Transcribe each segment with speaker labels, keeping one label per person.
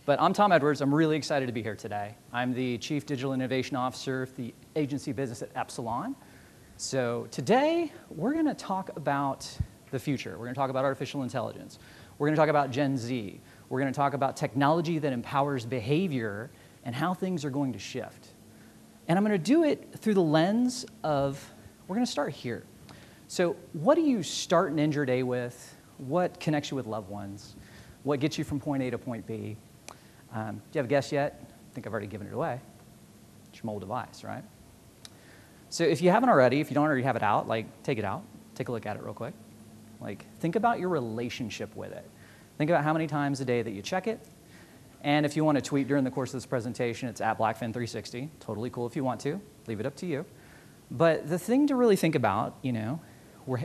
Speaker 1: But I'm Tom Edwards. I'm really excited to be here today. I'm the Chief Digital Innovation Officer of the agency business at Epsilon. So today, we're going to talk about the future. We're going to talk about artificial intelligence. We're going to talk about Gen Z. We're going to talk about technology that empowers behavior and how things are going to shift. And I'm going to do it through the lens of, we're going to start here. So what do you start and end your day with? What connects you with loved ones? What gets you from point A to point B? Do you have a guess yet? I think I've already given it away. It's your mobile device, right? So if you haven't already, if you don't already have it out, like, take it out. Take a look at it real quick. Like, think about your relationship with it. Think about how many times a day that you check it. And if you want to tweet during the course of this presentation, it's at BlackFin360. Totally cool if you want to. Leave it up to you. But the thing to really think about, you know,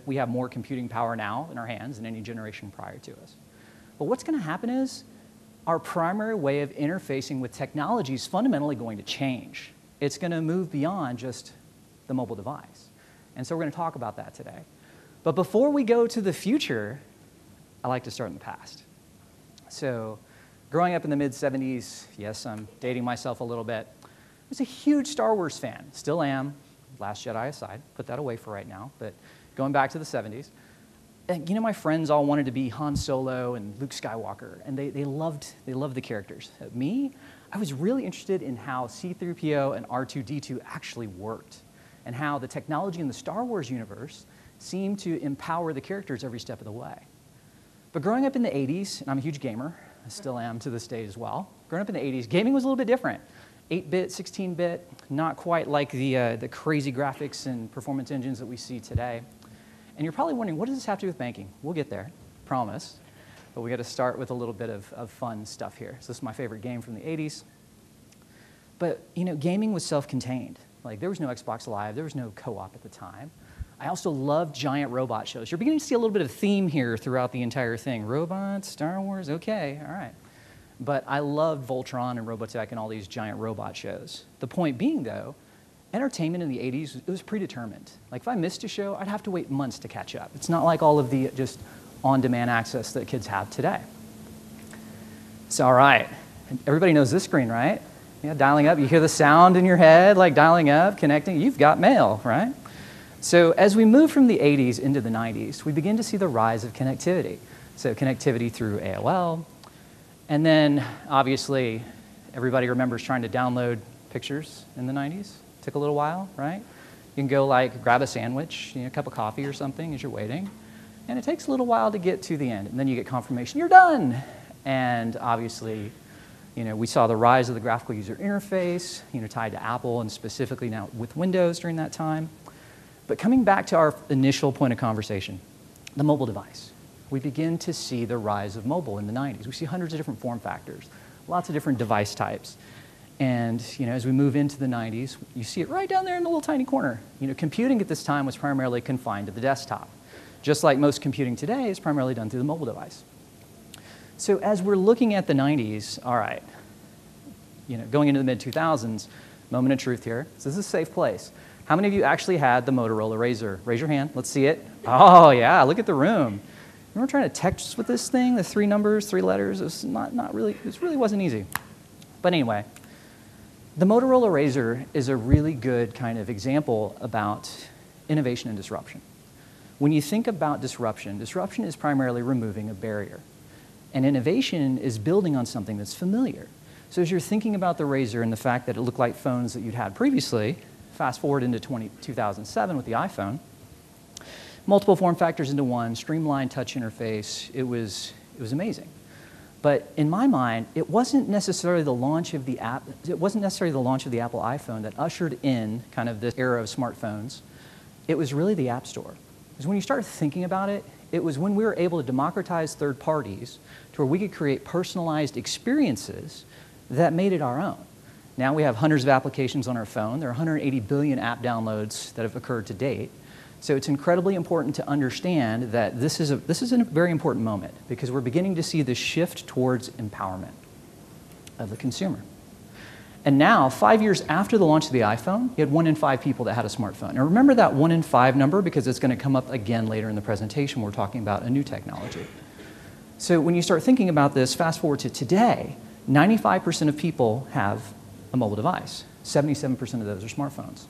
Speaker 1: we have more computing power now in our hands than any generation prior to us. But what's going to happen is our primary way of interfacing with technology is fundamentally going to change. It's going to move beyond just the mobile device. And so we're going to talk about that today. But before we go to the future, I like to start in the past. So growing up in the mid-'70s, yes, I'm dating myself a little bit, I was a huge Star Wars fan. Still am. Last Jedi aside. Put that away for right now. But going back to the '70s, and, you know, my friends all wanted to be Han Solo and Luke Skywalker, and they loved the characters. Me, I was really interested in how C-3PO and R2-D2 actually worked, and how the technology in the Star Wars universe seemed to empower the characters every step of the way. But growing up in the '80s, and I'm a huge gamer, I still am to this day as well. Growing up in the '80s, gaming was a little bit different. 8-bit, 16-bit, not quite like the crazy graphics and performance engines that we see today. And you're probably wondering, what does this have to do with banking? We'll get there, promise. But we got to start with a little bit of fun stuff here. So this is my favorite game from the '80s. But you know, gaming was self-contained. Like, there was no Xbox Live, there was no co-op at the time. I also loved giant robot shows. You're beginning to see a little bit of theme here throughout the entire thing. Robots, Star Wars, okay, all right. But I loved Voltron and Robotech and all these giant robot shows. The point being, though, entertainment in the '80s, it was predetermined. Like, if I missed a show, I'd have to wait months to catch up. It's not like all of the just on-demand access that kids have today. So, all right, everybody knows this screen, right? Yeah, dialing up, you hear the sound in your head, like dialing up, connecting, you've got mail, right? So as we move from the '80s into the '90s, we begin to see the rise of connectivity. So connectivity through AOL, and then obviously everybody remembers trying to download pictures in the '90s. Took a little while, right? You can go like grab a sandwich, you know, a cup of coffee or something as you're waiting, and it takes a little while to get to the end, and then you get confirmation you're done. And obviously, you know, we saw the rise of the graphical user interface, you know, tied to Apple and specifically now with Windows during that time. But coming back to our initial point of conversation, the mobile device. We begin to see the rise of mobile in the '90s. We see hundreds of different form factors, lots of different device types. And you know, as we move into the '90s, you see it right down there in the little tiny corner. You know, computing at this time was primarily confined to the desktop. Just like most computing today is primarily done through the mobile device. So as we're looking at the '90s, all right, you know, going into the mid-2000s, moment of truth here. So this is a safe place. How many of you actually had the Motorola Razr? Raise your hand. Let's see it. Oh, yeah, look at the room. Remember trying to text with this thing, the 3 numbers, 3 letters? It was not really, it really wasn't easy. But anyway, the Motorola Razr is a really good kind of example about innovation and disruption. When you think about disruption, disruption is primarily removing a barrier. And innovation is building on something that's familiar. So as you're thinking about the Razr and the fact that it looked like phones that you'd had previously, fast forward into 2007 with the iPhone, multiple form factors into one, streamlined touch interface, it was amazing. But in my mind, it wasn't necessarily the launch of the Apple iPhone that ushered in kind of this era of smartphones. It was really the App Store. Because when you start thinking about it, it was when we were able to democratize third parties to where we could create personalized experiences that made it our own. Now we have hundreds of applications on our phone. There are 180 billion app downloads that have occurred to date. So it's incredibly important to understand that this is a very important moment because we're beginning to see the shift towards empowerment of the consumer. And now, 5 years after the launch of the iPhone, you had 1 in 5 people that had a smartphone. Now remember that 1 in 5 number because it's going to come up again later in the presentation when we're talking about a new technology. So when you start thinking about this, fast forward to today, 95% of people have a mobile device. 77% of those are smartphones.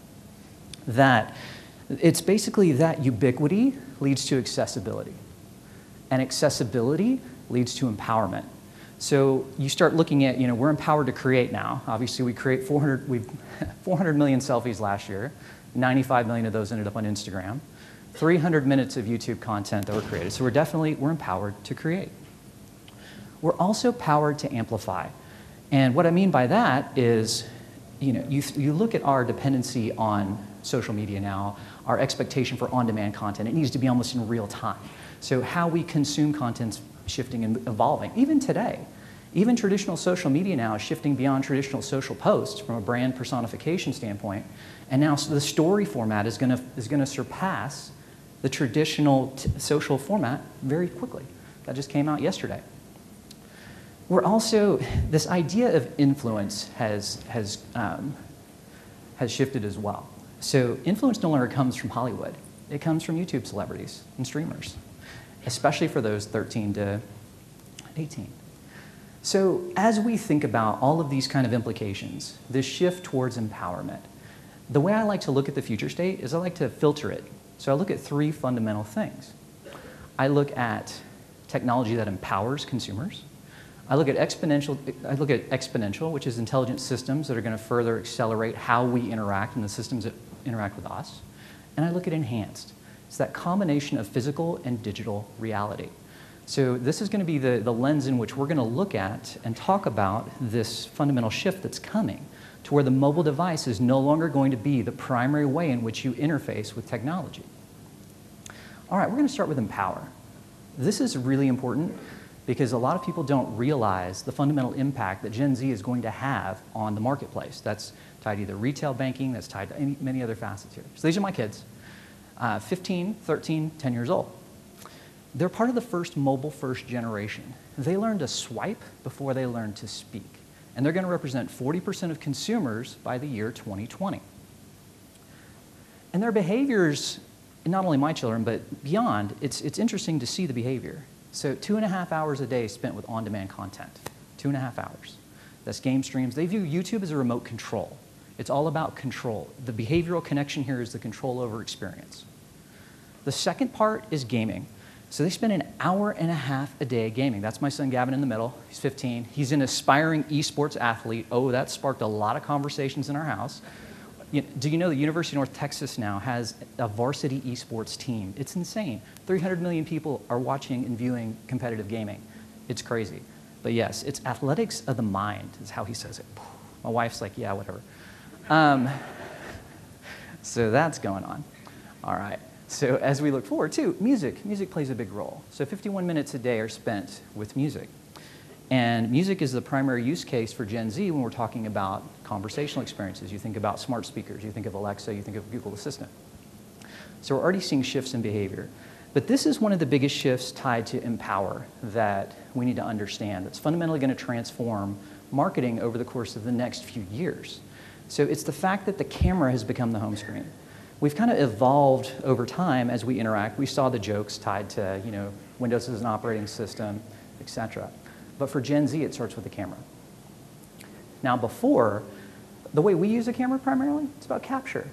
Speaker 1: It's basically that ubiquity leads to accessibility. And accessibility leads to empowerment. So you start looking at, we're empowered to create now. Obviously, we create 400 million selfies last year. 95 million of those ended up on Instagram. 300 minutes of YouTube content that were created. So we're empowered to create. We're also powered to amplify. And what I mean by that is, you look at our dependency on social media now, our expectation for on-demand content. It needs to be almost in real time. So how we consume content's shifting and evolving. Even today, even traditional social media now is shifting beyond traditional social posts from a brand personification standpoint. And now the story format is going to surpass the traditional social format very quickly. That just came out yesterday. We're also, this idea of influence has shifted as well. So influence no longer comes from Hollywood. It comes from YouTube celebrities and streamers, especially for those 13 to 18. So as we think about all of these kind of implications, this shift towards empowerment, the way I like to look at the future state is I like to filter it. So I look at three fundamental things. I look at technology that empowers consumers. I look at exponential, which is intelligent systems that are going to further accelerate how we interact and the systems that interact with us. And I look at enhanced. It's that combination of physical and digital reality. So this is going to be the lens in which we're going to look at and talk about this fundamental shift that's coming to where the mobile device is no longer going to be the primary way in which you interface with technology. All right, we're going to start with empower. This is really important because a lot of people don't realize the fundamental impact that Gen Z is going to have on the marketplace. That's tied to either retail banking, that's tied to many other facets here. So these are my kids, 15, 13, 10 years old. They're part of the first mobile-first generation. They learned to swipe before they learned to speak. And they're going to represent 40% of consumers by the year 2020. And their behaviors, not only my children, but beyond, it's interesting to see the behavior. So 2.5 hours a day spent with on-demand content. 2.5 hours. That's game streams. They view YouTube as a remote control. It's all about control. The behavioral connection here is the control over experience. The second part is gaming. So they spend 1.5 hours a day gaming. That's my son Gavin in the middle. He's 15. He's an aspiring esports athlete. Oh, that sparked a lot of conversations in our house. Do you know the University of North Texas now has a varsity esports team? It's insane. 300 million people are watching and viewing competitive gaming. It's crazy. But yes, it's athletics of the mind is how he says it. My wife's like, yeah, whatever. So that's going on. All right. So as we look forward to music, music plays a big role. So 51 minutes a day are spent with music. And music is the primary use case for Gen Z when we're talking about conversational experiences. You think about smart speakers, you think of Alexa, you think of Google Assistant. So we're already seeing shifts in behavior. But this is one of the biggest shifts tied to empower that we need to understand. That's fundamentally going to transform marketing over the course of the next few years. So it's the fact that the camera has become the home screen. We've kind of evolved over time as we interact. We saw the jokes tied to, Windows as an operating system, et cetera. But for Gen Z, it starts with the camera. Now before, the way we use a camera primarily, it's about capture,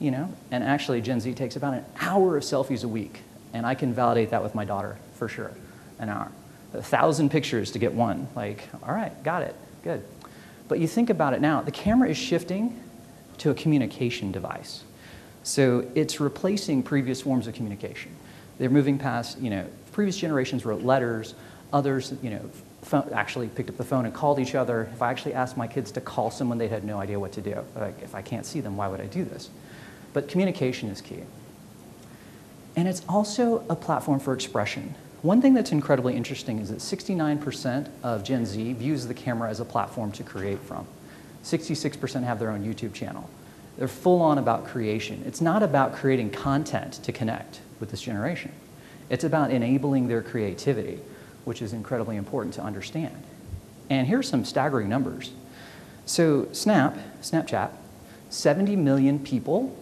Speaker 1: And actually Gen Z takes about 1 hour of selfies a week. And I can validate that with my daughter, for sure, 1 hour. 1,000 pictures to get one. Like, all right, got it, good. But you think about it now, the camera is shifting to a communication device. So it's replacing previous forms of communication. They're moving past, previous generations wrote letters, others, actually picked up the phone and called each other. If I actually asked my kids to call someone, they had no idea what to do. Like, if I can't see them, why would I do this? But communication is key. And it's also a platform for expression. One thing that's incredibly interesting is that 69% of Gen Z views the camera as a platform to create from. 66% have their own YouTube channel. They're full on about creation. It's not about creating content to connect with this generation. It's about enabling their creativity, which is incredibly important to understand. And here's some staggering numbers. So Snapchat, 70 million people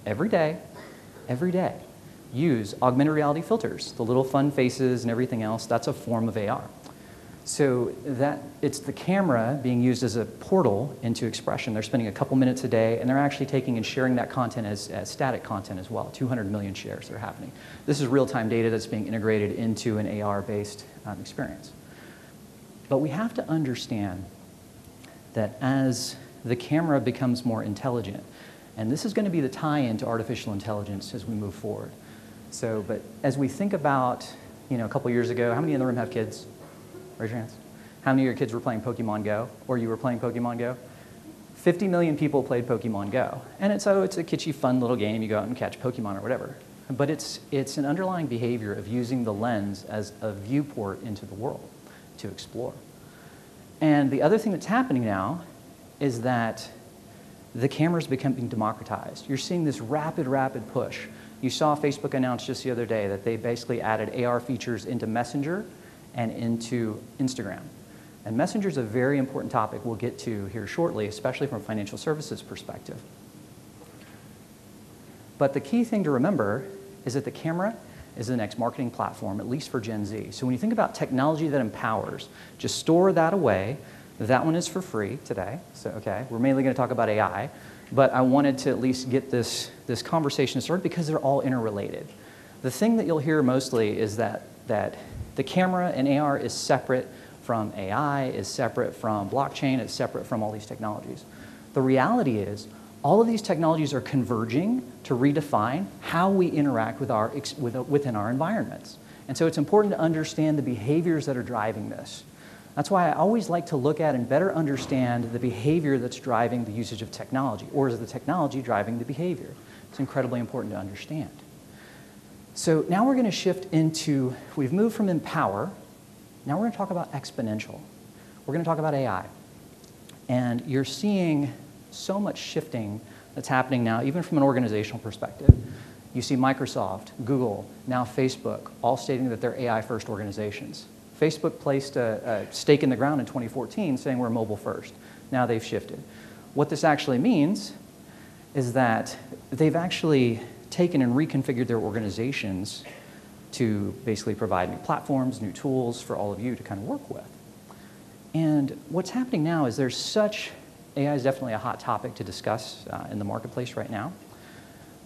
Speaker 1: every day, use augmented reality filters, the little fun faces and everything else. That's a form of AR. So it's the camera being used as a portal into expression. They're spending a couple minutes a day, and they're actually taking and sharing that content as static content as well. 200 million shares that are happening. This is real-time data that's being integrated into an AR-based experience. But we have to understand that as the camera becomes more intelligent, and this is going to be the tie-in to artificial intelligence as we move forward. So, but as we think about, a couple years ago, how many in the room have kids? Raise your hands. How many of your kids were playing Pokemon Go, or you were playing Pokemon Go? 50 million people played Pokemon Go. And it's a kitschy, fun little game. You go out and catch Pokemon or whatever. But it's an underlying behavior of using the lens as a viewport into the world to explore. And the other thing that's happening now is that the camera's becoming democratized. You're seeing this rapid push. You saw Facebook announce just the other day that they basically added AR features into Messenger and into Instagram. And Messenger is a very important topic we'll get to here shortly, especially from a financial services perspective. But the key thing to remember is that the camera is the next marketing platform, at least for Gen Z. So when you think about technology that empowers, just store that away. That one is for free today. So, okay, we're mainly going to talk about AI. But I wanted to at least get this conversation started because they're all interrelated. The thing that you'll hear mostly is that the camera and AR is separate from AI, is separate from blockchain, it's separate from all these technologies. The reality is all of these technologies are converging to redefine how we interact within our environments. And so it's important to understand the behaviors that are driving this. That's why I always like to look at and better understand the behavior that's driving the usage of technology, or is the technology driving the behavior? It's incredibly important to understand. So now we're going to shift into, we've moved from empower, now we're going to talk about exponential. We're going to talk about AI. And you're seeing so much shifting that's happening now, even from an organizational perspective. You see Microsoft, Google, now Facebook, all stating that they're AI-first organizations. Facebook placed a stake in the ground in 2014 saying we're mobile first. Now they've shifted. What this actually means is that they've actually taken and reconfigured their organizations to basically provide new platforms, new tools for all of you to kind of work with. And what's happening now is AI is definitely a hot topic to discuss in the marketplace right now.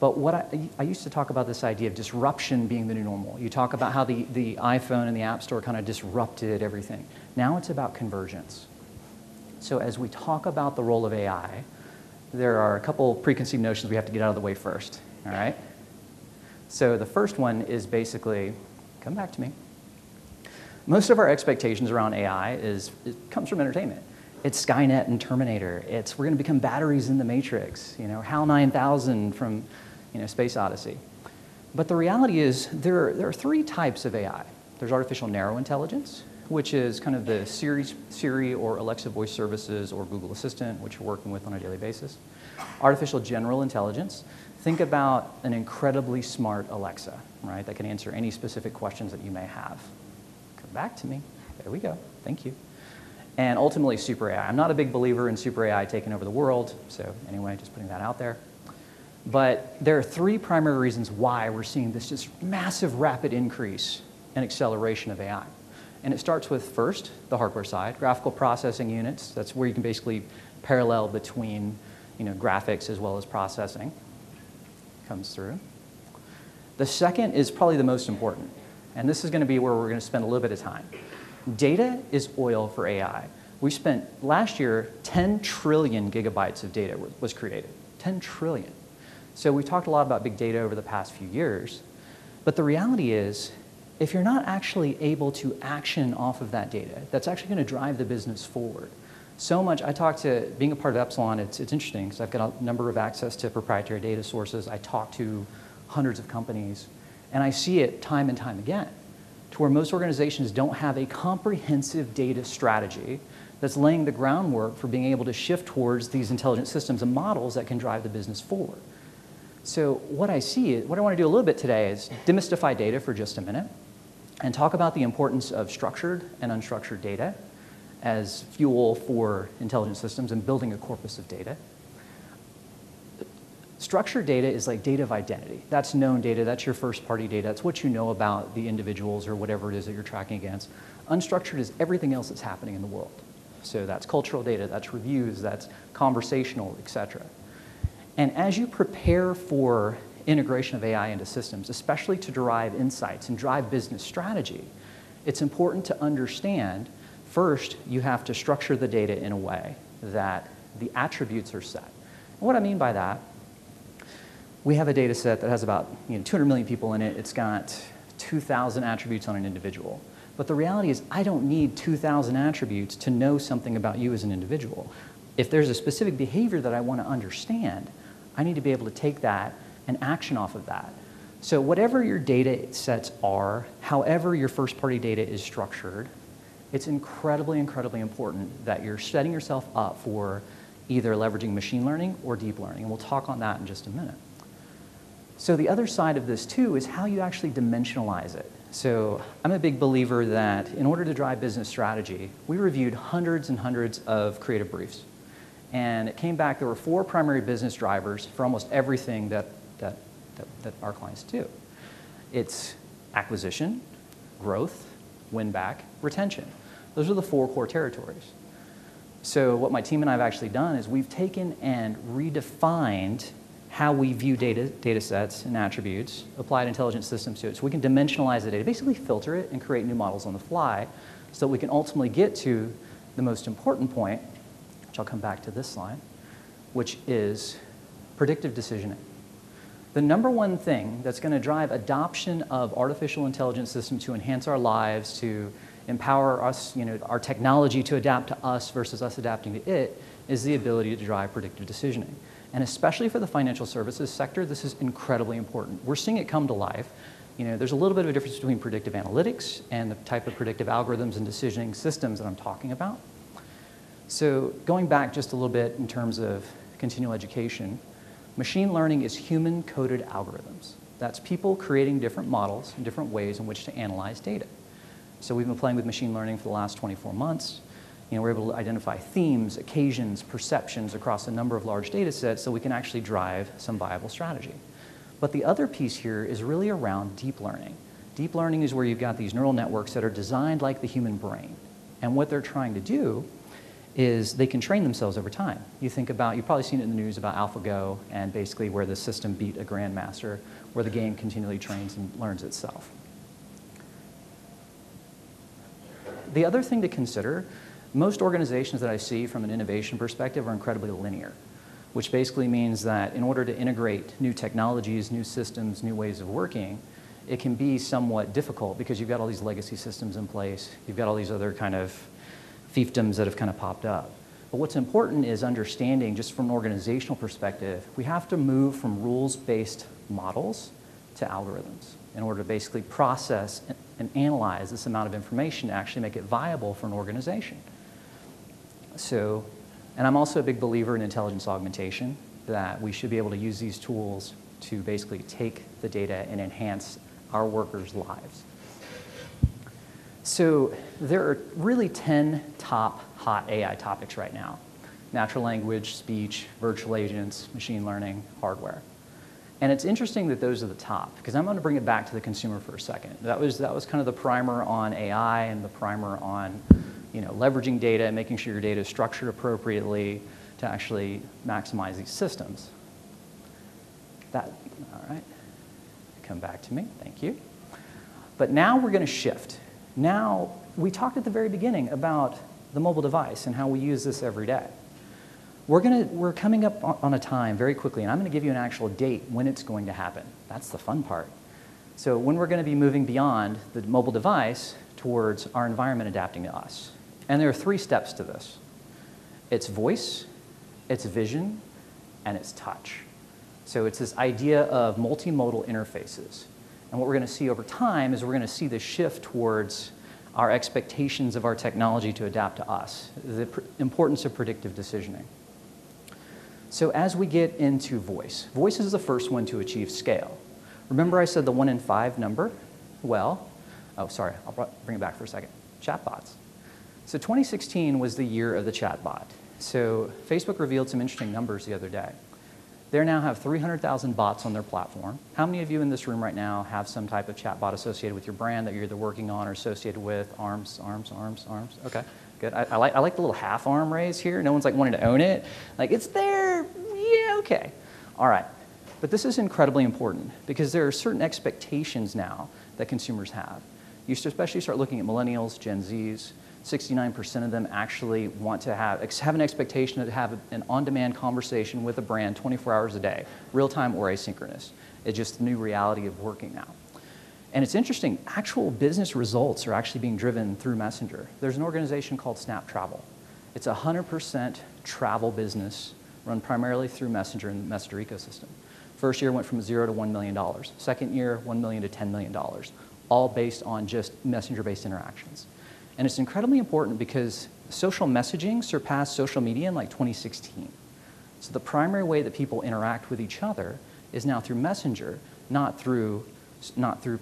Speaker 1: But what I used to talk about this idea of disruption being the new normal. You talk about how the iPhone and the App Store kind of disrupted everything. Now it's about convergence. So as we talk about the role of AI, there are a couple preconceived notions we have to get out of the way first, all right? So the first one is basically, come back to me. Most of our expectations around AI it comes from entertainment. It's Skynet and Terminator. We're going to become batteries in the Matrix, HAL 9000 from Space Odyssey. But the reality is there are three types of AI. There's artificial narrow intelligence, which is kind of the Siri or Alexa voice services or Google Assistant, which you're working with on a daily basis. Artificial general intelligence. Think about an incredibly smart Alexa, right, that can answer any specific questions that you may have. Come back to me. There we go. Thank you. And ultimately, super AI. I'm not a big believer in super AI taking over the world, so anyway, just putting that out there. But there are three primary reasons why we're seeing this just massive, rapid increase and acceleration of AI. And it starts with, first, the hardware side, graphical processing units. That's where you can basically parallel between graphics as well as processing. Comes through. The second is probably the most important, and this is going to be where we're going to spend a little bit of time. Data is oil for AI. We spent, last year, 10 trillion gigabytes of data was created. 10 trillion. So we talked a lot about big data over the past few years, but the reality is, if you're not actually able to action off of that data, that's actually going to drive the business forward. So much, I talk to, being a part of Epsilon, it's interesting because I've got a number of access to proprietary data sources. I talk to hundreds of companies, and I see it time and time again, to where most organizations don't have a comprehensive data strategy that's laying the groundwork for being able to shift towards these intelligent systems and models that can drive the business forward. So what I want to do a little bit today is demystify data for just a minute and talk about the importance of structured and unstructured data as fuel for intelligent systems and building a corpus of data. Structured data is like data of identity. That's known data, that's your first party data, that's what you know about the individuals or whatever it is that you're tracking against. Unstructured is everything else that's happening in the world. So that's cultural data, that's reviews, that's conversational, et cetera. And as you prepare for integration of AI into systems, especially to derive insights and drive business strategy, it's important to understand, first, you have to structure the data in a way that the attributes are set. And what I mean by that, we have a data set that has about 200 million people in it. It's got 2,000 attributes on an individual. But the reality is I don't need 2,000 attributes to know something about you as an individual. If there's a specific behavior that I want to understand, I need to be able to take that and action off of that. So whatever your data sets are, however your first-party data is structured, it's incredibly, incredibly important that you're setting yourself up for either leveraging machine learning or deep learning. And we'll talk on that in just a minute. So the other side of this, too, is how you actually dimensionalize it. So I'm a big believer that in order to drive business strategy, we reviewed hundreds and hundreds of creative briefs. And it came back, there were 4 primary business drivers for almost everything that our clients do. It's acquisition, growth, win-back, retention. Those are the 4 core territories. So what my team and I have actually done is we've taken and redefined how we view data sets and attributes, applied intelligence systems to it, so we can dimensionalize the data, basically filter it and create new models on the fly so that we can ultimately get to the most important point, which I'll come back to this slide, which is predictive decisioning. The number one thing that's going to drive adoption of artificial intelligence systems to enhance our lives, to empower us, our technology to adapt to us versus us adapting to it, is the ability to drive predictive decisioning. And especially for the financial services sector, this is incredibly important. We're seeing it come to life. There's a little bit of a difference between predictive analytics and the type of predictive algorithms and decisioning systems that I'm talking about. So going back just a little bit in terms of continual education, machine learning is human-coded algorithms. That's people creating different models and different ways in which to analyze data. So we've been playing with machine learning for the last 24 months. We're able to identify themes, occasions, perceptions across a number of large data sets so we can actually drive some viable strategy. But the other piece here is really around deep learning. Deep learning is where you've got these neural networks that are designed like the human brain. And what they're trying to do is they can train themselves over time. You've probably seen it in the news about AlphaGo and basically where the system beat a grandmaster, where the game continually trains and learns itself. The other thing to consider, most organizations that I see from an innovation perspective are incredibly linear, which basically means that in order to integrate new technologies, new systems, new ways of working, it can be somewhat difficult because you've got all these legacy systems in place. You've got all these other kind of fiefdoms that have kind of popped up. But what's important is understanding, just from an organizational perspective, we have to move from rules-based models to algorithms in order to basically process and analyze this amount of information to actually make it viable for an organization. So, and I'm also a big believer in intelligence augmentation, that we should be able to use these tools to basically take the data and enhance our workers' lives. So there are really 10 top hot AI topics right now: natural language, speech, virtual agents, machine learning, hardware. And it's interesting that those are the top, because I'm going to bring it back to the consumer for a second. That was kind of the primer on AI and the primer on leveraging data and making sure your data is structured appropriately to actually maximize these systems. All right, come back to me, thank you. But now we're going to shift. Now, we talked at the very beginning about the mobile device and how we use this every day. We're coming up on a time very quickly, and I'm going to give you an actual date when it's going to happen. That's the fun part. So when we're going to be moving beyond the mobile device towards our environment adapting to us. And there are 3 steps to this. It's voice, it's vision, and it's touch. So it's this idea of multimodal interfaces. And what we're going to see over time is we're going to see the shift towards our expectations of our technology to adapt to us, the importance of predictive decisioning. So as we get into voice is the first one to achieve scale. Remember I said the 1 in 5 number? Well, oh, sorry, I'll bring it back for a second. Chatbots. So 2016 was the year of the chatbot. So Facebook revealed some interesting numbers the other day. They now have 300,000 bots on their platform. How many of you in this room right now have some type of chatbot associated with your brand that you're either working on or associated with? Arms. Okay, good. I like the little half arm raise here. No one's like wanting to own it. Like, it's there. Yeah, okay. All right. But this is incredibly important because there are certain expectations now that consumers have. You should especially start looking at millennials, Gen Zs. 69% of them actually want to have an expectation to have an on-demand conversation with a brand 24 hours a day, real-time or asynchronous. It's just the new reality of working now. And it's interesting, actual business results are actually being driven through Messenger. There's an organization called Snap Travel. It's a 100% travel business run primarily through Messenger and the Messenger ecosystem. First year went from $0 to $1 million. Second year, $1 million to $10 million, all based on just Messenger-based interactions. And it's incredibly important because social messaging surpassed social media in like 2016. So the primary way that people interact with each other is now through Messenger, not through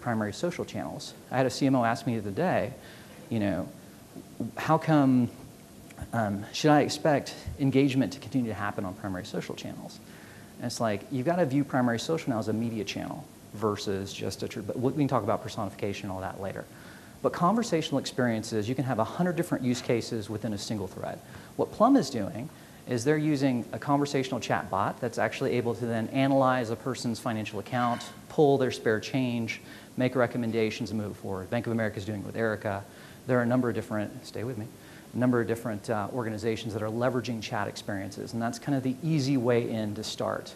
Speaker 1: primary social channels. I had a CMO ask me the other day, you know, how come, should I expect engagement to continue to happen on primary social channels? And it's like, you've got to view primary social now as a media channel versus just but we can talk about personification and all that later. But conversational experiences, you can have 100 different use cases within a single thread. What Plum is doing is they're using a conversational chat bot that's actually able to then analyze a person's financial account, pull their spare change, make recommendations, and move forward. Bank of America is doing it with Erica. There are a number of different, stay with me, a number of different organizations that are leveraging chat experiences, and that's kind of the easy way in to start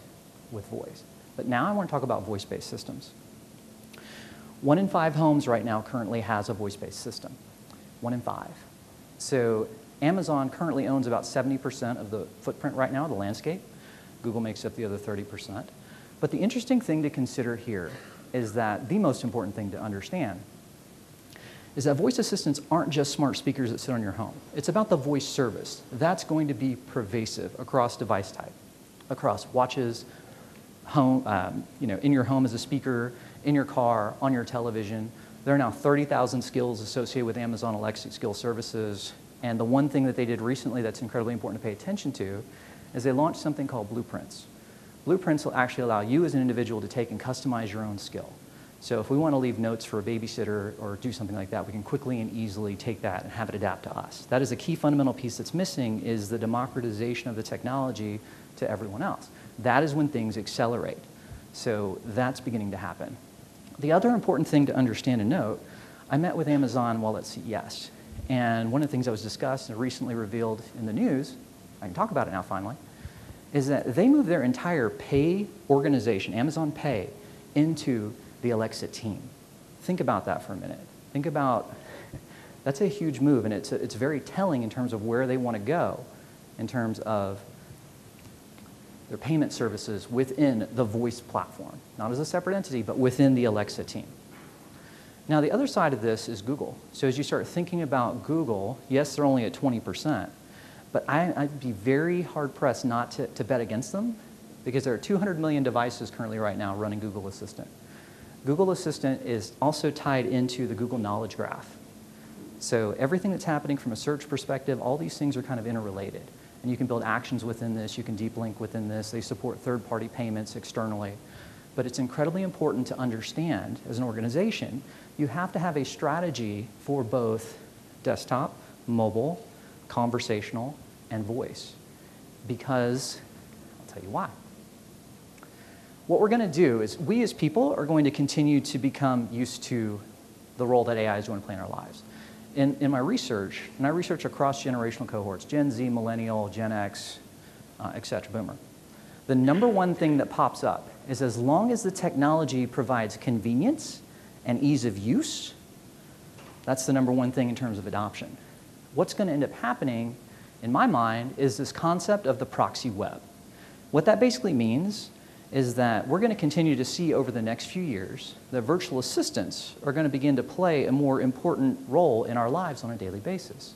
Speaker 1: with voice. But now I want to talk about voice-based systems. 1 in 5 homes right now currently has a voice-based system. 1 in 5. So Amazon currently owns about 70% of the footprint right now, the landscape. Google makes up the other 30%. But the interesting thing to consider here is that the most important thing to understand is that voice assistants aren't just smart speakers that sit on your home. It's about the voice service. That's going to be pervasive across device type, across watches, home, in your home as a speaker, in your car, on your television. There are now 30,000 skills associated with Amazon Alexa skill services. And the one thing that they did recently that's incredibly important to pay attention to is they launched something called Blueprints. Blueprints will actually allow you as an individual to take and customize your own skill. So if we want to leave notes for a babysitter or do something like that, we can quickly and easily take that and have it adapt to us. That is a key fundamental piece that's missing, is the democratization of the technology to everyone else. That is when things accelerate. So that's beginning to happen. The other important thing to understand and note, I met with Amazon while at CES. And one of the things that was discussed and recently revealed in the news, I can talk about it now finally, is that they moved their entire pay organization, Amazon Pay, into the Alexa team. Think about that for a minute. Think about, that's a huge move, and it's very telling in terms of where they want to go in terms of their payment services within the voice platform. Not as a separate entity, but within the Alexa team. Now, the other side of this is Google. So as you start thinking about Google, yes, they're only at 20%, but I'd be very hard-pressed not to bet against them, because there are 200 million devices currently right now running Google Assistant. Google Assistant is also tied into the Google Knowledge Graph. So everything that's happening from a search perspective, all these things are kind of interrelated. And you can build actions within this, you can deep link within this, they support third-party payments externally. But it's incredibly important to understand, as an organization, you have to have a strategy for both desktop, mobile, conversational, and voice. Because, I'll tell you why. What we're going to do is, we as people are going to continue to become used to the role that AI is going to play in our lives. In my research, and I research across generational cohorts, Gen Z, Millennial, Gen X, et cetera, Boomer. The number one thing that pops up is, as long as the technology provides convenience and ease of use, that's the number one thing in terms of adoption. What's going to end up happening, in my mind, is this concept of the proxy web. What that basically means is that we're going to continue to see over the next few years that virtual assistants are going to begin to play a more important role in our lives on a daily basis.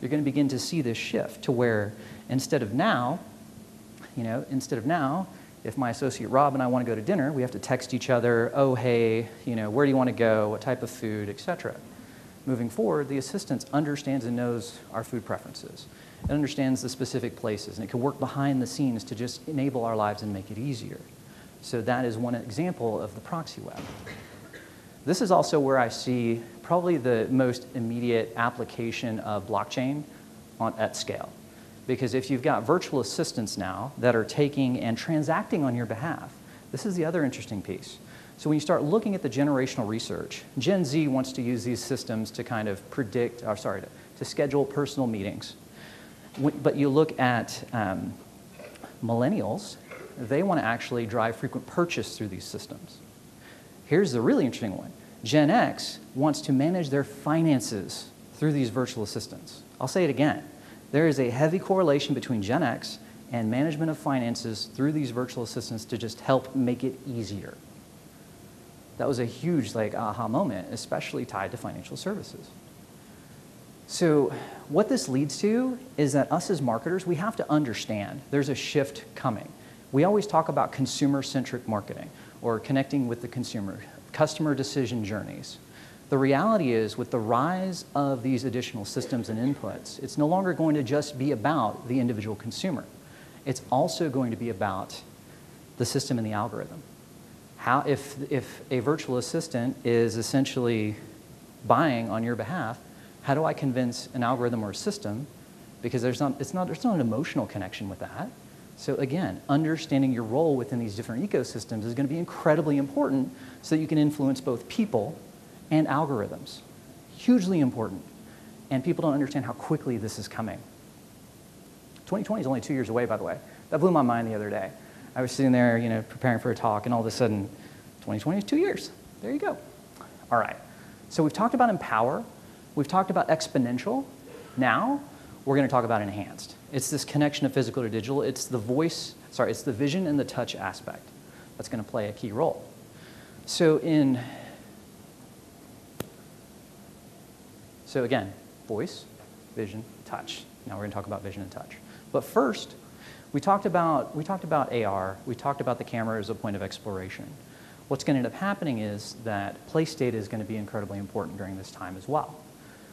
Speaker 1: You're going to begin to see this shift to where instead of now, if my associate Rob and I want to go to dinner, we have to text each other, oh, hey, where do you want to go, what type of food, etc. Moving forward, the assistant understands and knows our food preferences. It understands the specific places, and it can work behind the scenes to just enable our lives and make it easier. So that is one example of the proxy web. This is also where I see probably the most immediate application of blockchain at scale. Because if you've got virtual assistants now that are taking and transacting on your behalf, this is the other interesting piece. So when you start looking at the generational research, Gen Z wants to use these systems to kind of predict, or sorry, to schedule personal meetings. But you look at millennials, they want to actually drive frequent purchase through these systems. Here's the really interesting one. Gen X wants to manage their finances through these virtual assistants. I'll say it again. There is a heavy correlation between Gen X and management of finances through these virtual assistants to just help make it easier. That was a huge aha moment, especially tied to financial services. So what this leads to is that us as marketers, we have to understand there's a shift coming. We always talk about consumer-centric marketing or connecting with the consumer, customer decision journeys. The reality is, with the rise of these additional systems and inputs, it's no longer going to just be about the individual consumer. It's also going to be about the system and the algorithm. How, if a virtual assistant is essentially buying on your behalf, how do I convince an algorithm or a system? Because there's not an emotional connection with that. So again, understanding your role within these different ecosystems is going to be incredibly important so that you can influence both people and algorithms. Hugely important. And people don't understand how quickly this is coming. 2020 is only 2 years away, by the way. That blew my mind the other day. I was sitting there, preparing for a talk, and all of a sudden, 2020 is 2 years. There you go. All right. So we've talked about empower. We've talked about exponential. Now, we're going to talk about enhanced. It's this connection of physical to digital. It's the it's the vision and the touch aspect that's going to play a key role. So again, voice, vision, touch. Now we're going to talk about vision and touch. But first, we talked about AR. We talked about the camera as a point of exploration. What's going to end up happening is that place data is going to be incredibly important during this time as well.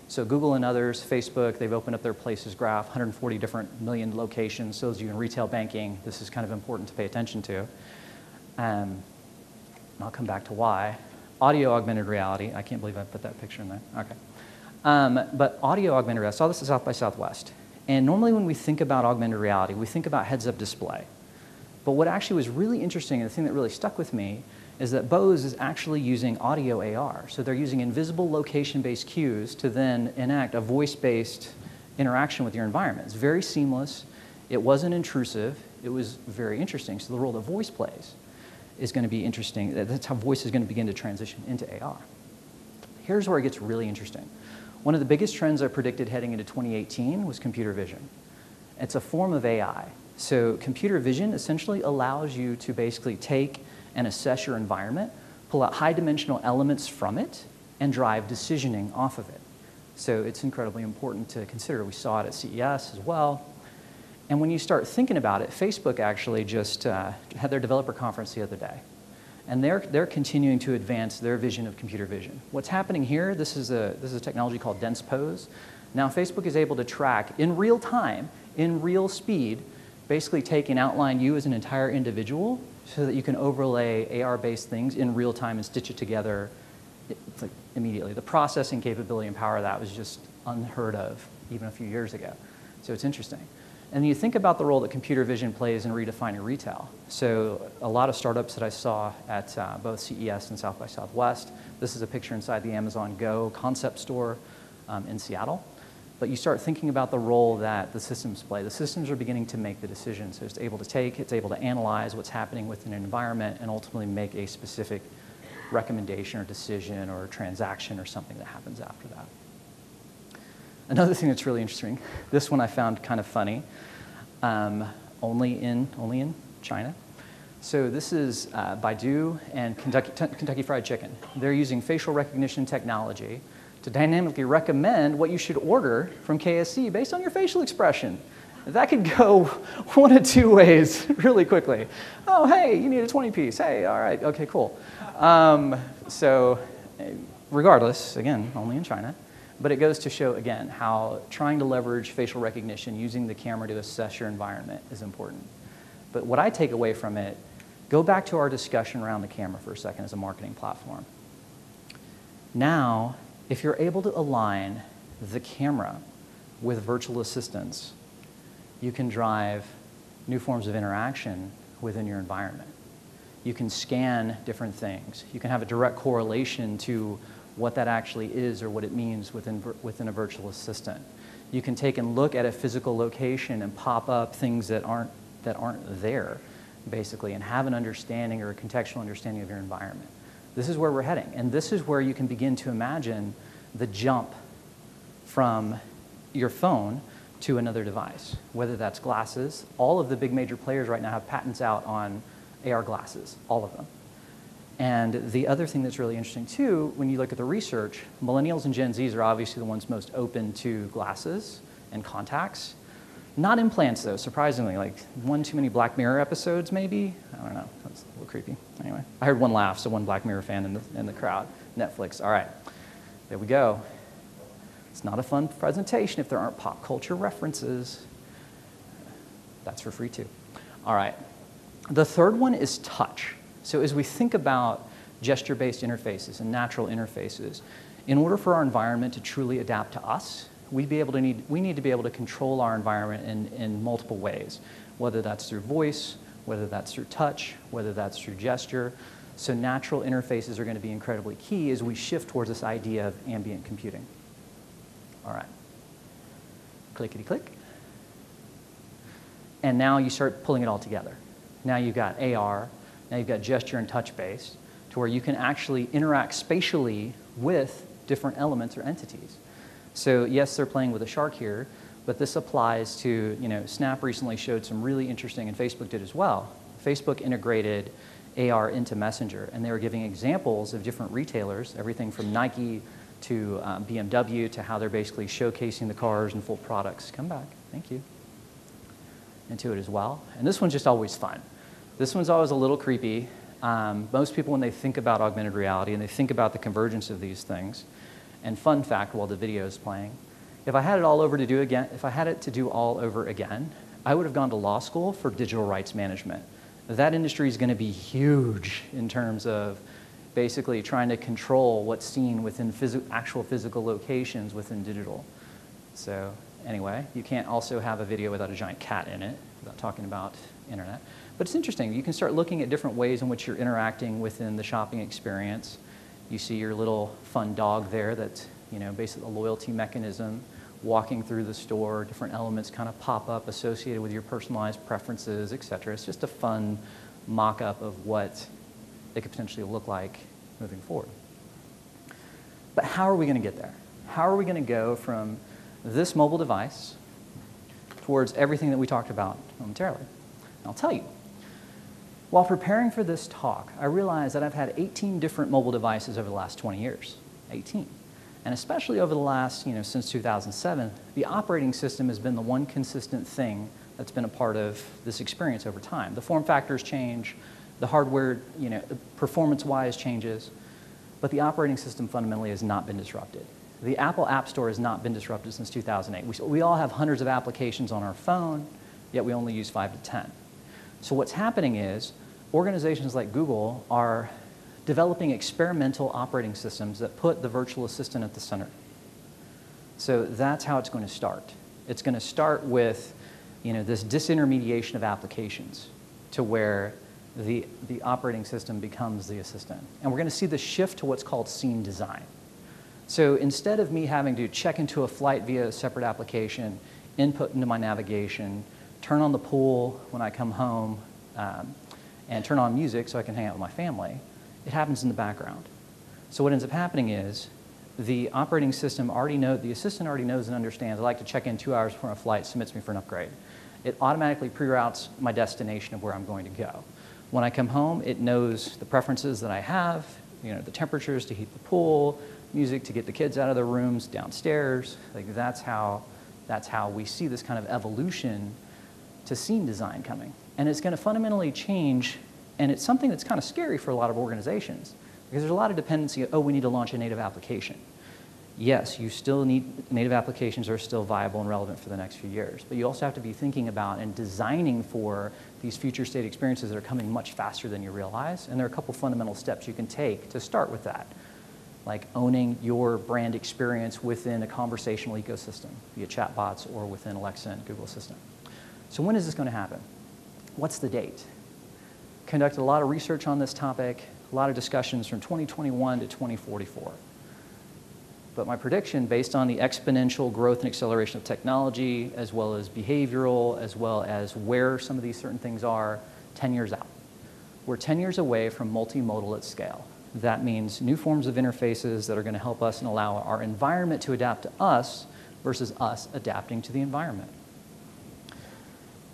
Speaker 1: So Google and others, Facebook, they've opened up their places graph, 140 different million locations. So those of you in retail banking, this is kind of important to pay attention to. And I'll come back to why. Audio augmented reality. I can't believe I put that picture in there. Okay. But audio augmented reality, I saw this at South by Southwest. And normally when we think about augmented reality, we think about heads-up display. But what actually was really interesting, and the thing that really stuck with me, is that Bose is actually using audio AR. So they're using invisible location-based cues to then enact a voice-based interaction with your environment. It's very seamless. It wasn't intrusive. It was very interesting. So the role that voice plays is going to be interesting. That's how voice is going to begin to transition into AR. Here's where it gets really interesting. One of the biggest trends I predicted heading into 2018 was computer vision. It's a form of AI. So computer vision essentially allows you to basically take and assess your environment, pull out high-dimensional elements from it, and drive decisioning off of it. So it's incredibly important to consider. We saw it at CES as well. And when you start thinking about it, Facebook actually just had their developer conference the other day. And they're continuing to advance their vision of computer vision. What's happening here, this is a technology called dense pose. Now Facebook is able to track in real time, in real speed, basically take and outline you as an entire individual so that you can overlay AR-based things in real time and stitch it together immediately. The processing capability and power of that was just unheard of even a few years ago. So it's interesting. And you think about the role that computer vision plays in redefining retail. So a lot of startups that I saw at both CES and South by Southwest. This is a picture inside the Amazon Go concept store in Seattle. But you start thinking about the role that the systems play. The systems are beginning to make the decisions. So it's able to analyze what's happening within an environment and ultimately make a specific recommendation or decision or transaction or something that happens after that. Another thing that's really interesting, this one I found kind of funny, only in China. So this is Baidu and Kentucky Fried Chicken. They're using facial recognition technology to dynamically recommend what you should order from KSC based on your facial expression. That could go one of two ways really quickly. Oh, hey, you need a 20-piece. Hey, all right, okay, cool. So regardless, again, only in China. But it goes to show, again, how trying to leverage facial recognition using the camera to assess your environment is important. But what I take away from it, go back to our discussion around the camera for a second as a marketing platform. Now, if you're able to align the camera with virtual assistants, you can drive new forms of interaction within your environment. You can scan different things. You can have a direct correlation to what that actually is or what it means within a virtual assistant. You can take and look at a physical location and pop up things that aren't there, basically, and have an understanding or a contextual understanding of your environment. This is where we're heading, and this is where you can begin to imagine the jump from your phone to another device, whether that's glasses. All of the big major players right now have patents out on AR glasses, all of them. And the other thing that's really interesting too, when you look at the research, millennials and Gen Zs are obviously the ones most open to glasses and contacts. Not implants though, surprisingly, like one too many Black Mirror episodes maybe? I don't know, that's a little creepy. Anyway, I heard one laugh, so one Black Mirror fan in the crowd. Netflix, all right, there we go. It's not a fun presentation if there aren't pop culture references. That's for free too. All right, the third one is touch. So as we think about gesture-based interfaces and natural interfaces, in order for our environment to truly adapt to us, we need to be able to control our environment in multiple ways, whether that's through voice, whether that's through touch, whether that's through gesture. So natural interfaces are going to be incredibly key as we shift towards this idea of ambient computing. All right, clickety-click. And now you start pulling it all together. Now you've got AR, now you've got gesture and touch-based, to where you can actually interact spatially with different elements or entities. So yes, they're playing with a shark here, but this applies to, Snap recently showed some really interesting, and Facebook did as well. Facebook integrated AR into Messenger, and they were giving examples of different retailers, everything from Nike to BMW, to how they're basically showcasing the cars and full products. Come back, thank you. Into it as well. And this one's just always fun. This one's always a little creepy. Most people, when they think about augmented reality and they think about the convergence of these things, and fun fact while the video is playing, if I had it all over to do again, if I had it to do all over again, I would have gone to law school for digital rights management. That industry is going to be huge in terms of basically trying to control what's seen within actual physical locations within digital. So anyway, you can't also have a video without a giant cat in it, without talking about internet. But it's interesting. You can start looking at different ways in which you're interacting within the shopping experience. You see your little fun dog there that's, basically a loyalty mechanism, walking through the store, different elements kind of pop up associated with your personalized preferences, et cetera. It's just a fun mock-up of what it could potentially look like moving forward. But how are we going to get there? How are we going to go from this mobile device towards everything that we talked about momentarily? And I'll tell you. While preparing for this talk, I realized that I've had 18 different mobile devices over the last 20 years. 18. And especially over the last, since 2007, the operating system has been the one consistent thing that's been a part of this experience over time. The form factors change, the hardware, performance-wise changes, but the operating system fundamentally has not been disrupted. The Apple App Store has not been disrupted since 2008. We all have hundreds of applications on our phone, yet we only use 5 to 10. So what's happening is organizations like Google are developing experimental operating systems that put the virtual assistant at the center. So that's how it's going to start. It's going to start with this disintermediation of applications to where the operating system becomes the assistant. And we're going to see the shift to what's called scene design. So instead of me having to check into a flight via a separate application, input into my navigation, turn on the pool when I come home, and turn on music so I can hang out with my family, it happens in the background. So what ends up happening is the operating system the assistant already knows and understands, I like to check in 2 hours before a flight, submits me for an upgrade. It automatically pre-routes my destination of where I'm going to go. When I come home, it knows the preferences that I have, the temperatures to heat the pool, music to get the kids out of their rooms downstairs. Like that's how we see this kind of evolution to scene design coming. And it's going to fundamentally change, and it's something that's kind of scary for a lot of organizations because there's a lot of dependency, we need to launch a native application. yes, you still need, native applications are still viable and relevant for the next few years, but you also have to be thinking about and designing for these future state experiences that are coming much faster than you realize, and there are a couple fundamental steps you can take to start with that, like owning your brand experience within a conversational ecosystem, via chatbots or within Alexa and Google Assistant. So when is this going to happen? What's the date? Conducted a lot of research on this topic, a lot of discussions from 2021 to 2044. But my prediction, based on the exponential growth and acceleration of technology, as well as behavioral, as well as where some of these certain things are, 10 years out. We're 10 years away from multimodal at scale. That means new forms of interfaces that are going to help us and allow our environment to adapt to us versus us adapting to the environment.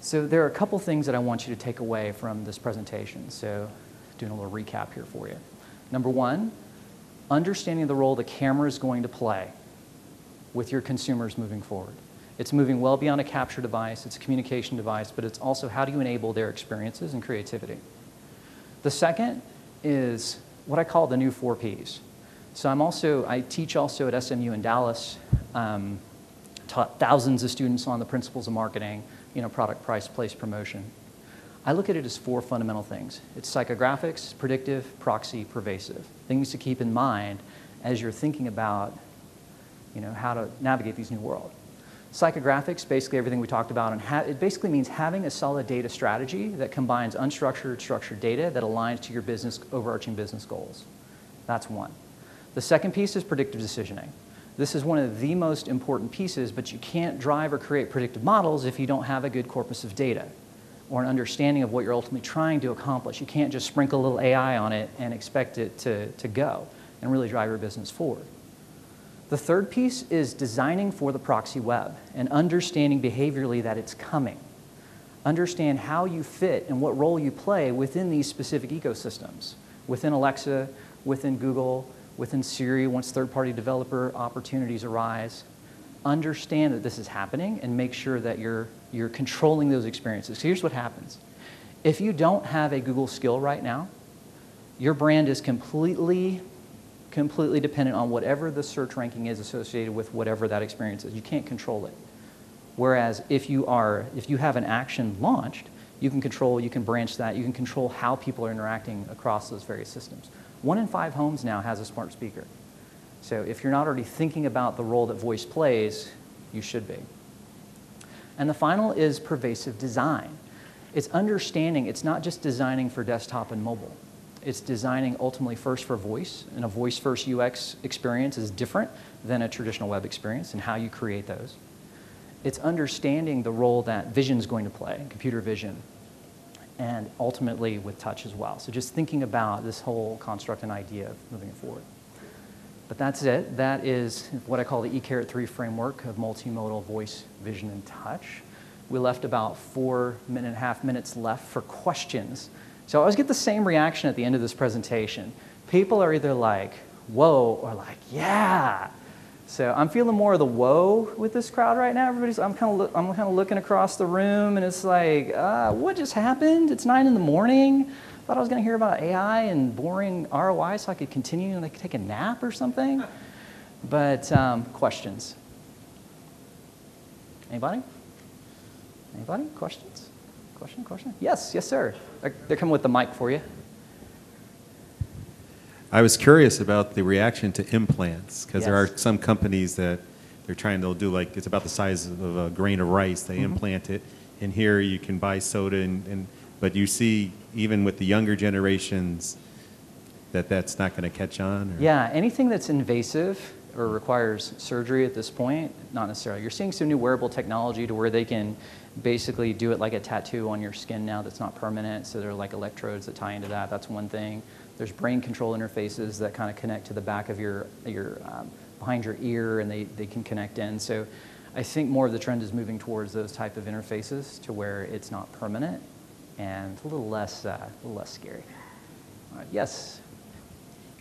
Speaker 1: So there are a couple things that I want you to take away from this presentation. So doing a little recap here for you. Number one, understanding the role the camera is going to play with your consumers moving forward. It's moving well beyond a capture device, it's a communication device, but it's also how do you enable their experiences and creativity. The second is what I call the new 4 Ps. So I teach also at SMU in Dallas, taught thousands of students on the principles of marketing, product, price, place, promotion. I look at it as 4 fundamental things. It's psychographics, predictive, proxy, pervasive. Things to keep in mind as you're thinking about how to navigate these new world. Psychographics, basically everything we talked about, and it basically means having a solid data strategy that combines unstructured, structured data that aligns to your overarching business goals. That's one. The second piece is predictive decisioning. This is one of the most important pieces, but you can't drive or create predictive models if you don't have a good corpus of data or an understanding of what you're ultimately trying to accomplish. You can't just sprinkle a little AI on it and expect it to go and really drive your business forward. The third piece is designing for the proxy web and understanding behaviorally that it's coming. Understand how you fit and what role you play within these specific ecosystems, within Alexa, within Google, within Siri, once third-party developer opportunities arise. Understand that this is happening and make sure that you're controlling those experiences. So here's what happens. If you don't have a Google skill right now, your brand is completely dependent on whatever the search ranking is associated with whatever that experience is. You can't control it. Whereas if you have an action launched, you can branch that, you can control how people are interacting across those various systems. 1 in 5 homes now has a smart speaker. So if you're not already thinking about the role that voice plays, you should be. And the final is pervasive design. It's understanding, it's not just designing for desktop and mobile. It's designing ultimately first for voice, and a voice-first UX experience is different than a traditional web experience and how you create those. It's understanding the role that vision is going to play, computer vision, and ultimately with touch as well. So just thinking about this whole construct and idea of moving forward. But that's it. That is what I call the E-3 framework of multimodal voice, vision, and touch. We left about 4.5 minutes left for questions. So I always get the same reaction at the end of this presentation. People are either like, whoa, or like, yeah. So I'm feeling more of the whoa with this crowd right now. I'm kind of looking across the room, and it's like, what just happened? It's 9 in the morning. Thought I was going to hear about AI and boring ROI so I could continue and take a nap or something. But questions? Anybody? Anybody? Questions? Question? Yes, sir. They're coming with the mic for you.
Speaker 2: I was curious about the reaction to implants, because there
Speaker 1: Yes.
Speaker 2: are some companies that they'll do like, it's about the size of a grain of rice, they implant it, and here you can buy soda, but you see, even with the younger generations, that's not going to catch on? Or?
Speaker 1: Yeah, anything that's invasive or requires surgery at this point, not necessarily. You're seeing some new wearable technology to where they can basically do it like a tattoo on your skin now that's not permanent, so there are like electrodes that tie into that. That's one thing. There's brain control interfaces that kind of connect to the back of your behind your ear, and they can connect in. So I think more of the trend is moving towards those type of interfaces to where it's not permanent and a little less scary. All right, yes?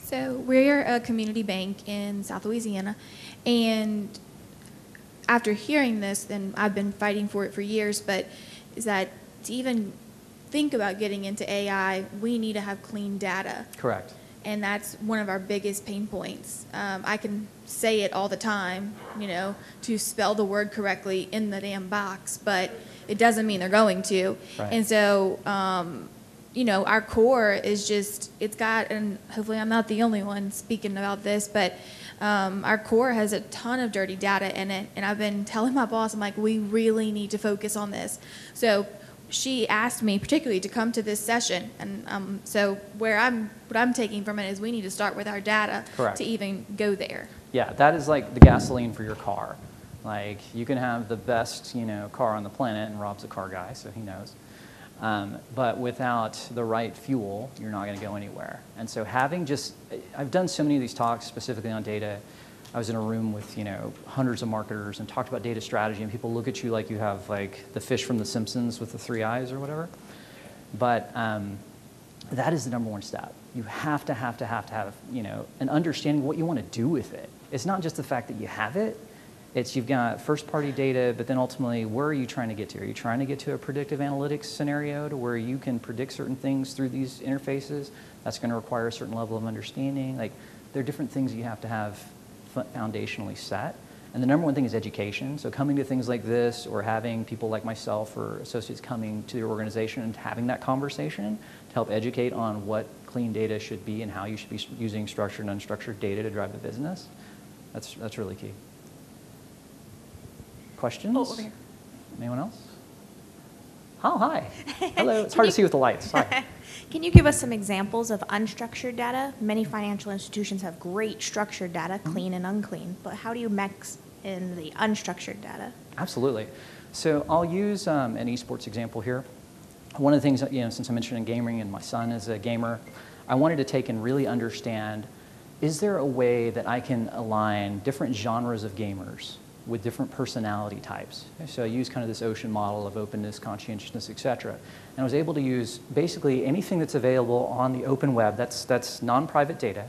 Speaker 3: So we're a community bank in South Louisiana, and after hearing this, and I've been fighting for it for years, but is that to even think about getting into AI, we need to have clean data.
Speaker 1: Correct.
Speaker 3: and that's one of our biggest pain points. I can say it all the time, to spell the word correctly in the damn box, but it doesn't mean they're going to.
Speaker 1: Right.
Speaker 3: And so, our core is just, it's got, and hopefully I'm not the only one speaking about this, but our core has a ton of dirty data in it, and I've been telling my boss, I'm like, we really need to focus on this. So she asked me particularly to come to this session, and so what I'm taking from it is we need to start with our data
Speaker 1: Correct.
Speaker 3: to even go there.
Speaker 1: Yeah, that is like the gasoline for your car. Like, you can have the best, car on the planet, and Rob's a car guy, so he knows. But without the right fuel, you're not going to go anywhere. And so I've done so many of these talks specifically on data. I was in a room with, hundreds of marketers and talked about data strategy, and people look at you like you have like the fish from The Simpsons with the 3 eyes or whatever. But that is the number one step. You have to have, an understanding of what you want to do with it. It's not just the fact that you have it. It's you've got first-party data, but then ultimately, where are you trying to get to? Are you trying to get to a predictive analytics scenario to where you can predict certain things through these interfaces? That's going to require a certain level of understanding. Like, there are different things you have to have foundationally set. And the number one thing is education. So coming to things like this, or having people like myself or associates coming to your organization and having that conversation to help educate on what clean data should be and how you should be using structured and unstructured data to drive the business, that's really key. Questions?
Speaker 4: Oh, over here.
Speaker 1: Anyone else? Oh, hi. Hello. It's hard to see with the lights. Hi.
Speaker 4: Can you give us some examples of unstructured data? Many financial institutions have great structured data, clean and unclean, but how do you mix in the unstructured data?
Speaker 1: Absolutely. So I'll use an esports example here. One of the things, since I mentioned in gaming and my son is a gamer, I wanted to take and really understand, is there a way that I can align different genres of gamers with different personality types? So I use kind of this ocean model of openness, conscientiousness, et cetera. And I was able to use basically anything that's available on the open web that's non-private data.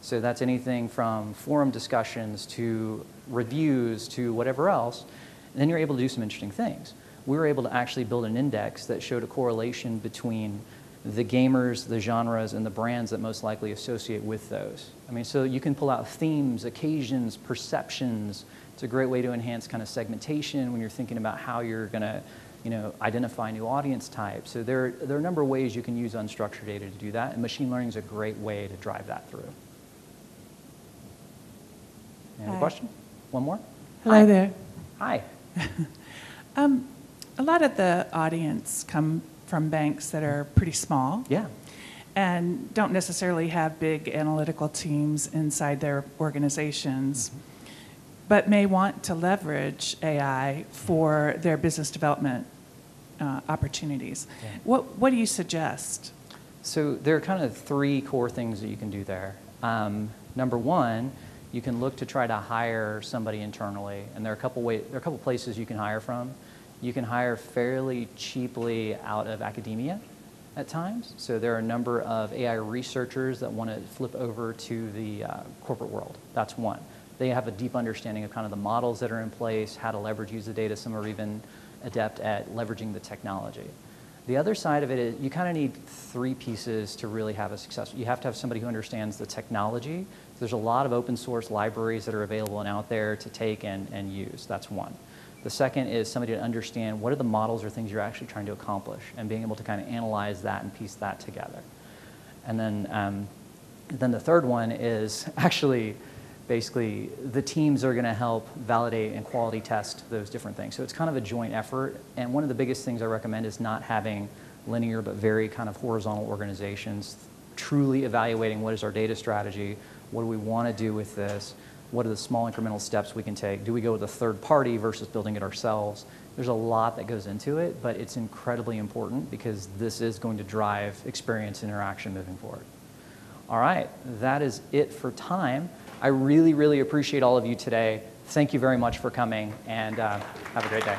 Speaker 1: So that's anything from forum discussions to reviews to whatever else. And then you're able to do some interesting things. We were able to actually build an index that showed a correlation between the gamers, the genres, and the brands that most likely associate with those. I mean, so you can pull out themes, occasions, perceptions. It's a great way to enhance kind of segmentation when you're thinking about how you're going to, identify new audience types. So there are a number of ways you can use unstructured data to do that, and machine learning is a great way to drive that through. Any other question? One more?
Speaker 5: Hello
Speaker 1: Hi.
Speaker 5: there.
Speaker 1: Hi.
Speaker 5: A lot of the audience come from banks that are pretty small
Speaker 1: Yeah.
Speaker 5: and don't necessarily have big analytical teams inside their organizations, but may want to leverage AI for their business development opportunities.
Speaker 1: Yeah.
Speaker 5: What do you suggest?
Speaker 1: So there are kind of 3 core things that you can do there. Number one, you can look to try to hire somebody internally, and there are a couple places you can hire from. You can hire fairly cheaply out of academia at times. So there are a number of AI researchers that want to flip over to the corporate world. That's one. They have a deep understanding of kind of the models that are in place, how to use the data. Some are even adept at leveraging the technology. The other side of it is you kind of need 3 pieces to really have a success. You have to have somebody who understands the technology. There's a lot of open source libraries that are available and out there to take and use. That's one. The second is somebody to understand what are the models or things you're actually trying to accomplish, and being able to kind of analyze that and piece that together. And then the third one is actually basically the teams are going to help validate and quality test those different things. So it's kind of a joint effort. And one of the biggest things I recommend is not having linear but very kind of horizontal organizations, truly evaluating what is our data strategy, what do we want to do with this, what are the small incremental steps we can take, do we go with a third party versus building it ourselves. There's a lot that goes into it, but it's incredibly important because this is going to drive experience interaction moving forward. All right, that is it for time. I really, really appreciate all of you today. Thank you very much for coming, and have a great day.